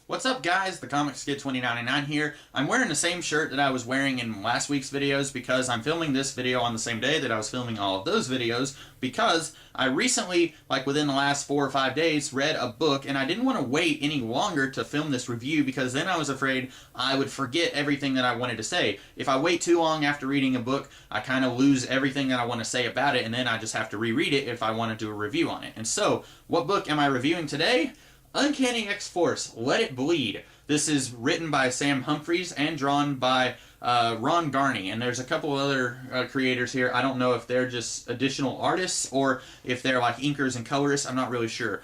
What's up, guys? The Comics Kid 2099 here. I'm wearing the same shirt that I was wearing in last week's videos because I'm filming this video on the same day that I was filming all of those videos, because I recently, like within the last 4 or 5 days, read a book, and I didn't want to wait any longer to film this review because then I was afraid I would forget everything that I wanted to say. If I wait too long after reading a book, I kind of lose everything that I want to say about it, and then I just have to reread it if I want to do a review on it. And so, what book am I reviewing today? Uncanny X-Force, Let It Bleed. This is written by Sam Humphries and drawn by Ron Garney, and there's a couple other creators here. I don't know if they're just additional artists or if they're like inkers and colorists. I'm not really sure.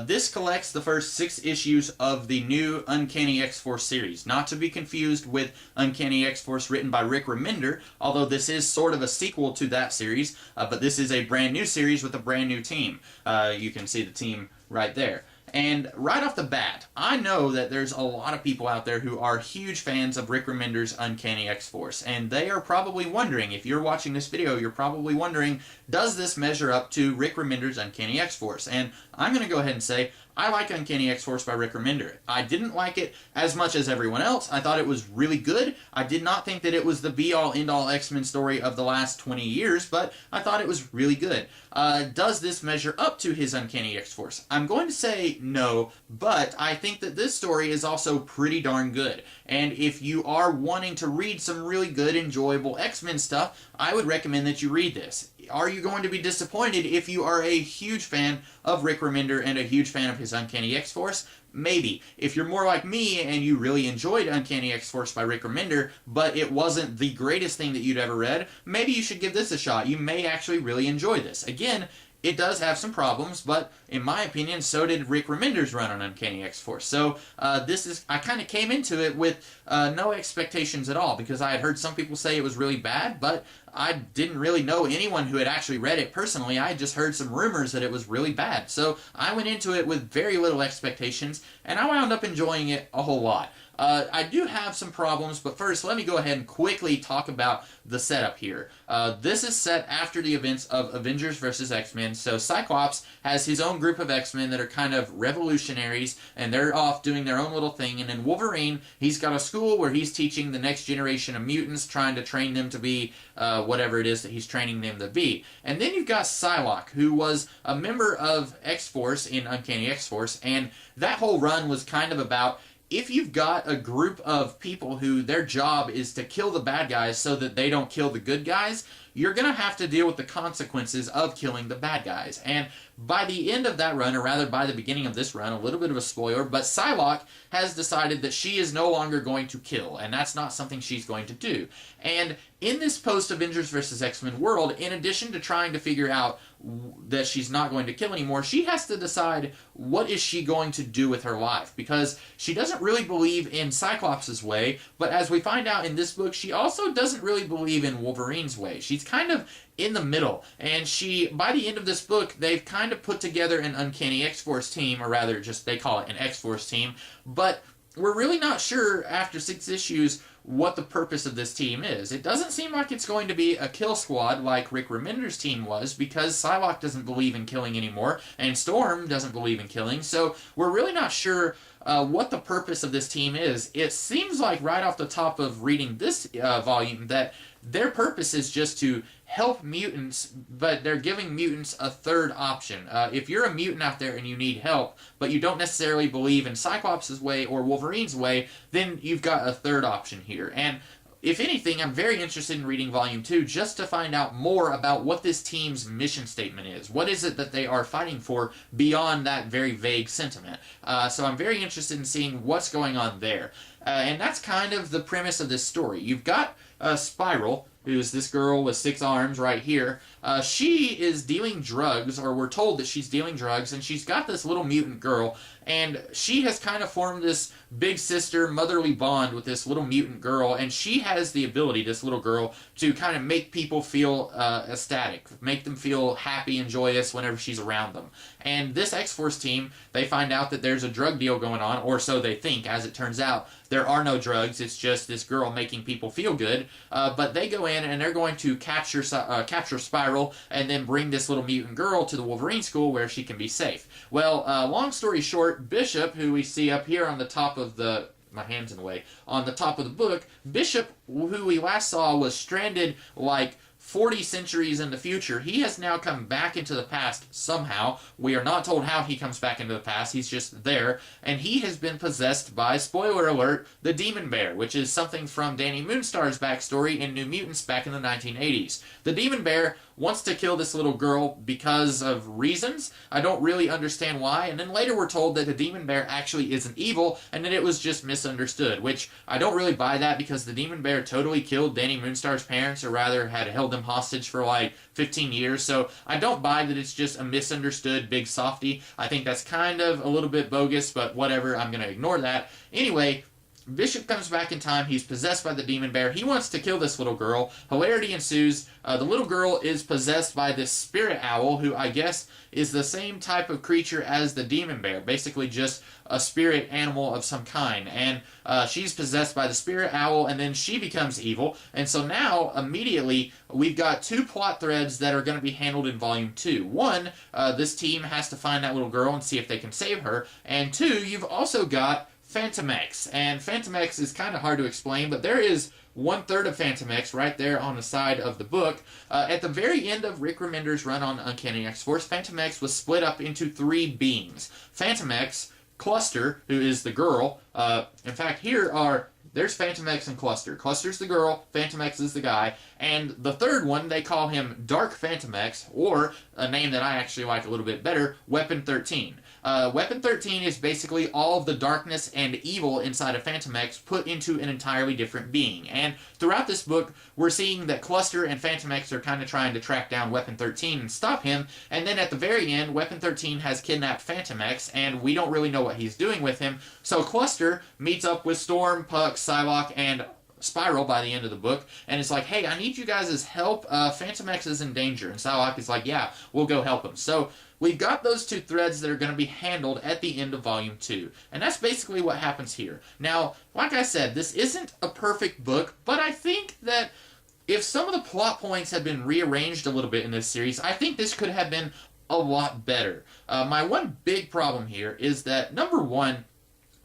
This collects the first 6 issues of the new Uncanny X-Force series, not to be confused with Uncanny X-Force written by Rick Remender, although this is sort of a sequel to that series, but this is a brand new series with a brand new team. You can see the team right there. And right off the bat, I know that there's a lot of people out there who are huge fans of Rick Remender's Uncanny X-Force, and they are probably wondering, if you're watching this video, you're probably wondering, does this measure up to Rick Remender's Uncanny X-Force? And I'm going to go ahead and say, I like Uncanny X-Force by Rick Remender. I didn't like it as much as everyone else. I thought it was really good. I did not think that it was the be-all, end-all X-Men story of the last 20 years, but I thought it was really good. Does this measure up to his Uncanny X-Force? I'm going to say no, but I think that this story is also pretty darn good. And if you are wanting to read some really good, enjoyable X-Men stuff, I would recommend that you read this. Are you going to be disappointed if you are a huge fan of Rick Remender and a huge fan of his Uncanny X-Force? Maybe. If you're more like me and you really enjoyed Uncanny X-Force by Rick Remender, but it wasn't the greatest thing that you'd ever read, maybe you should give this a shot. You may actually really enjoy this. Again, it does have some problems, but in my opinion, so did Rick Remender's run on Uncanny X-Force. So I kind of came into it with no expectations at all, because I had heard some people say it was really bad, but I didn't really know anyone who had actually read it personally. I had just heard some rumors that it was really bad. So I went into it with very little expectations, and I wound up enjoying it a whole lot. I do have some problems, but first let me go ahead and quickly talk about the setup here. This is set after the events of Avengers vs. X-Men, so Cyclops has his own group of X-Men that are kind of revolutionaries, and they're off doing their own little thing, and then Wolverine, he's got a school where he's teaching the next generation of mutants, trying to train them to be whatever it is that he's training them to be. And then you've got Psylocke, who was a member of X-Force in Uncanny X-Force, and that whole run was kind of about, if you've got a group of people who their job is to kill the bad guys so that they don't kill the good guys, you're going to have to deal with the consequences of killing the bad guys. And by the end of that run, or rather by the beginning of this run, a little bit of a spoiler, but Psylocke has decided that she is no longer going to kill, and that's not something she's going to do. And in this post-Avengers vs. X-Men world, in addition to trying to figure out that she's not going to kill anymore, she has to decide what is she going to do with her life, because she doesn't really believe in Cyclops' way, but as we find out in this book, she also doesn't really believe in Wolverine's way. She's kind of in the middle, and by the end of this book, they've kind of put together an Uncanny X-Force team, or rather, just they call it an X-Force team, but we're really not sure after 6 issues what the purpose of this team is. It doesn't seem like it's going to be a kill squad like Rick Remender's team was, because Psylocke doesn't believe in killing anymore, and Storm doesn't believe in killing, so we're really not sure what the purpose of this team is. It seems like right off the top of reading this volume that their purpose is just to help mutants, but they're giving mutants a third option. If you're a mutant out there and you need help, but you don't necessarily believe in Cyclops' way or Wolverine's way, then you've got a third option here. And if anything, I'm very interested in reading Volume 2 just to find out more about what this team's mission statement is. What is it that they are fighting for beyond that very vague sentiment? So I'm very interested in seeing what's going on there. And that's kind of the premise of this story. You've got Spiral, who's this girl with 6 arms right here. She is dealing drugs, or we're told that she's dealing drugs, and she's got this little mutant girl, and she has kind of formed this big sister motherly bond with this little mutant girl, and she has the ability, this little girl, to kind of make people feel ecstatic, make them feel happy and joyous whenever she's around them. And this X-Force team, they find out that there's a drug deal going on, or so they think. As it turns out, there are no drugs, it's just this girl making people feel good, but they go in and they're going to capture Spiral and then bring this little mutant girl to the Wolverine school where she can be safe. Well, long story short, short, Bishop, who we see up here on the top of the... My hand's in the way. On the top of the book, Bishop, who we last saw, was stranded like 40 centuries in the future. He has now come back into the past somehow. We are not told how he comes back into the past. He's just there. And he has been possessed by, spoiler alert, the Demon Bear, which is something from Danny Moonstar's backstory in New Mutants back in the 1980s. The Demon Bear wants to kill this little girl because of reasons. I don't really understand why. And then later we're told that the Demon Bear actually isn't evil and that it was just misunderstood, which I don't really buy that because the Demon Bear totally killed Danny Moonstar's parents, or rather had held them hostage for like 15 years. So I don't buy that it's just a misunderstood big softy. I think that's kind of a little bit bogus, but whatever, I'm going to ignore that. Anyway, Bishop comes back in time. He's possessed by the Demon Bear. He wants to kill this little girl. Hilarity ensues. The little girl is possessed by this spirit owl, who I guess is the same type of creature as the Demon Bear. Basically just a spirit animal of some kind. And she's possessed by the spirit owl, and then she becomes evil. And so now, immediately, we've got two plot threads that are going to be handled in Volume 2. One, this team has to find that little girl and see if they can save her. And two, you've also got Phantom X. And Phantom X is kind of hard to explain, but there is 1/3 of Phantom X right there on the side of the book. At the very end of Rick Remender's run on Uncanny X-Force, Phantom X was split up into 3 beings. Phantom X, Cluster, who is the girl. In fact, there's Phantom X and Cluster. Cluster's the girl, Phantom X is the guy, and the third one, they call him Dark Phantom X, or a name that I actually like a little bit better, Weapon 13. Weapon 13 is basically all of the darkness and evil inside of Phantom X put into an entirely different being. And throughout this book, we're seeing that Cluster and Phantom X are kind of trying to track down Weapon 13 and stop him. And then at the very end, Weapon 13 has kidnapped Phantom X, and we don't really know what he's doing with him. So Cluster meets up with Storm, Puck, Psylocke, and Spiral by the end of the book, and it's like, hey, I need you guys' help. Phantom X is in danger. And Psylocke is like, yeah, we'll go help him. So we've got those 2 threads that are going to be handled at the end of Volume 2. And that's basically what happens here. Now, like I said, this isn't a perfect book, but I think that if some of the plot points had been rearranged a little bit in this series, I think this could have been a lot better. My one big problem here is that, number one,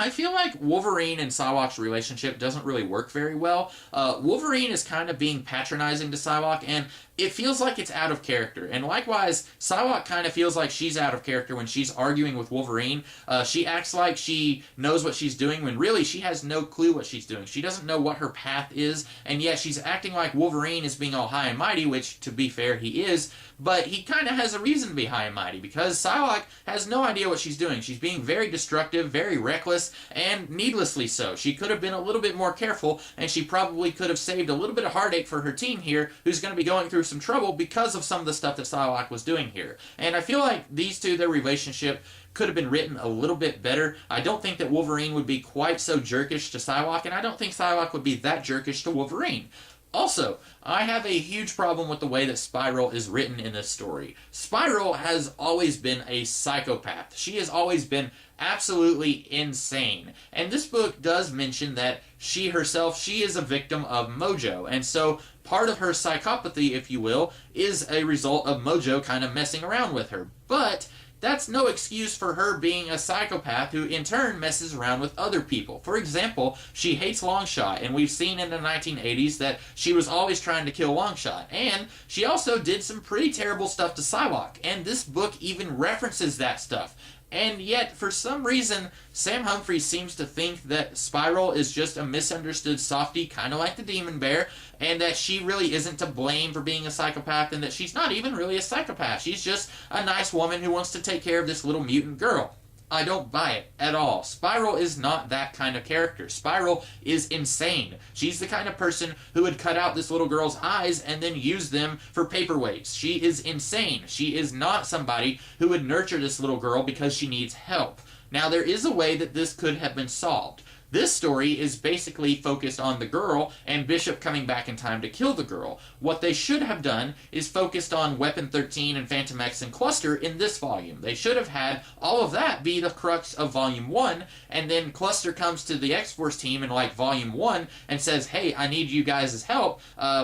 I feel like Wolverine and Psylocke's relationship doesn't really work very well. Wolverine is kind of being patronizing to Psylocke, and it feels like it's out of character. And likewise, Psylocke kind of feels like she's out of character when she's arguing with Wolverine. She acts like she knows what she's doing when really she has no clue what she's doing. She doesn't know what her path is, and yet she's acting like Wolverine is being all high and mighty, which, to be fair, he is. But he kind of has a reason to be high and mighty, because Psylocke has no idea what she's doing. She's being very destructive, very reckless, and needlessly so. She could have been a little bit more careful, and she probably could have saved a little bit of heartache for her team here, who's going to be going through some trouble because of some of the stuff that Psylocke was doing here. And I feel like these two, their relationship could have been written a little bit better. I don't think that Wolverine would be quite so jerkish to Psylocke, and I don't think Psylocke would be that jerkish to Wolverine. Also, I have a huge problem with the way that Spiral is written in this story. Spiral has always been a psychopath. She has always been absolutely insane. And this book does mention that she herself, she is a victim of Mojo. And so part of her psychopathy, if you will, is a result of Mojo kind of messing around with her. But that's no excuse for her being a psychopath who in turn messes around with other people. For example, she hates Longshot, and we've seen in the 1980s that she was always trying to kill Longshot. And she also did some pretty terrible stuff to Psylocke, and this book even references that stuff. And yet, for some reason, Sam Humphries seems to think that Spiral is just a misunderstood softie, kind of like the Demon Bear, and that she really isn't to blame for being a psychopath, and that she's not even really a psychopath. She's just a nice woman who wants to take care of this little mutant girl. I don't buy it at all. Spiral is not that kind of character. Spiral is insane. She's the kind of person who would cut out this little girl's eyes and then use them for paperweights. She is insane. She is not somebody who would nurture this little girl because she needs help. Now, there is a way that this could have been solved. This story is basically focused on the girl and Bishop coming back in time to kill the girl. What they should have done is focused on Weapon 13 and Phantom X and Cluster in this volume. They should have had all of that be the crux of Volume 1, and then Cluster comes to the X-Force team in like Volume 1 and says, hey, I need you guys' help.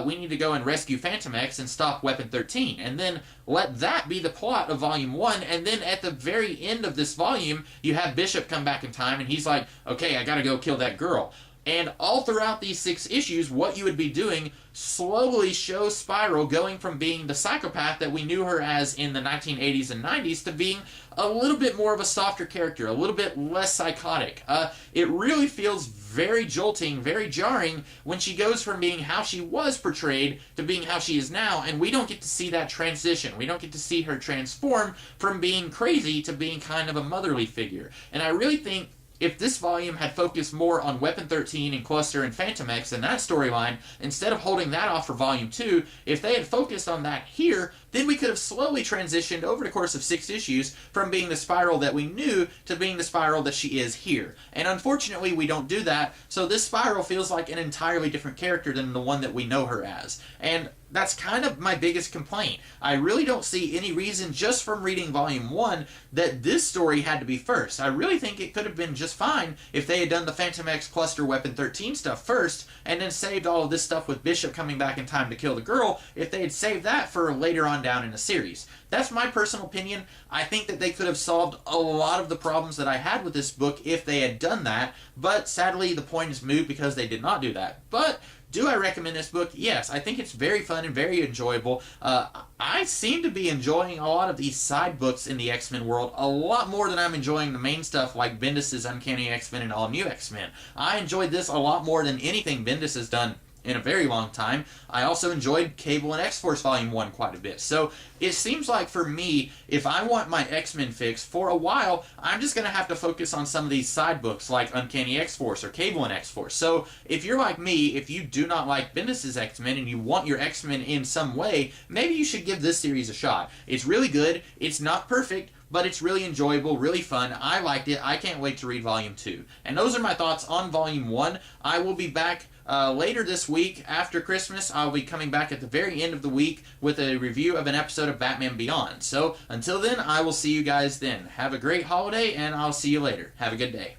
We need to go and rescue Phantom X and stop Weapon 13. And then let that be the plot of Volume 1, and then at the very end of this volume, you have Bishop come back in time, and he's like, okay, I gotta go kill that girl. And all throughout these 6 issues, what you would be doing slowly shows Spiral going from being the psychopath that we knew her as in the 1980s and 90s to being a little bit more of a softer character, a little bit less psychotic. It really feels very jolting, very jarring when she goes from being how she was portrayed to being how she is now, and we don't get to see that transition. We don't get to see her transform from being crazy to being kind of a motherly figure. And I really think if this volume had focused more on Weapon 13 and Cluster and Phantom X and that storyline, instead of holding that off for Volume 2, if they had focused on that here, then we could have slowly transitioned over the course of 6 issues from being the Spiral that we knew to being the Spiral that she is here. And unfortunately, we don't do that, so this Spiral feels like an entirely different character than the one that we know her as. And that's kind of my biggest complaint. I really don't see any reason, just from reading Volume 1, that this story had to be first. I really think it could have been just fine if they had done the Phantom X Cluster Weapon 13 stuff first, and then saved all of this stuff with Bishop coming back in time to kill the girl, if they had saved that for later on down in the series. That's my personal opinion. I think that they could have solved a lot of the problems that I had with this book if they had done that, but sadly the point is moot because they did not do that. But do I recommend this book? Yes, I think it's very fun and very enjoyable. I seem to be enjoying a lot of these side books in the X-Men world a lot more than I'm enjoying the main stuff like Bendis' Uncanny X-Men and All New X-Men. I enjoyed this a lot more than anything Bendis has done in a very long time. I also enjoyed Cable and X-Force Volume 1 quite a bit. So it seems like for me, if I want my X-Men fix for a while, I'm just going to have to focus on some of these side books like Uncanny X-Force or Cable and X-Force. So if you're like me, if you do not like Bendis' X-Men and you want your X-Men in some way, maybe you should give this series a shot. It's really good. It's not perfect, but it's really enjoyable, really fun. I liked it. I can't wait to read Volume 2. And those are my thoughts on Volume 1. I will be back later this week after Christmas. I'll be coming back at the very end of the week with a review of an episode of Batman Beyond. So until then, I will see you guys then. Have a great holiday, and I'll see you later. Have a good day.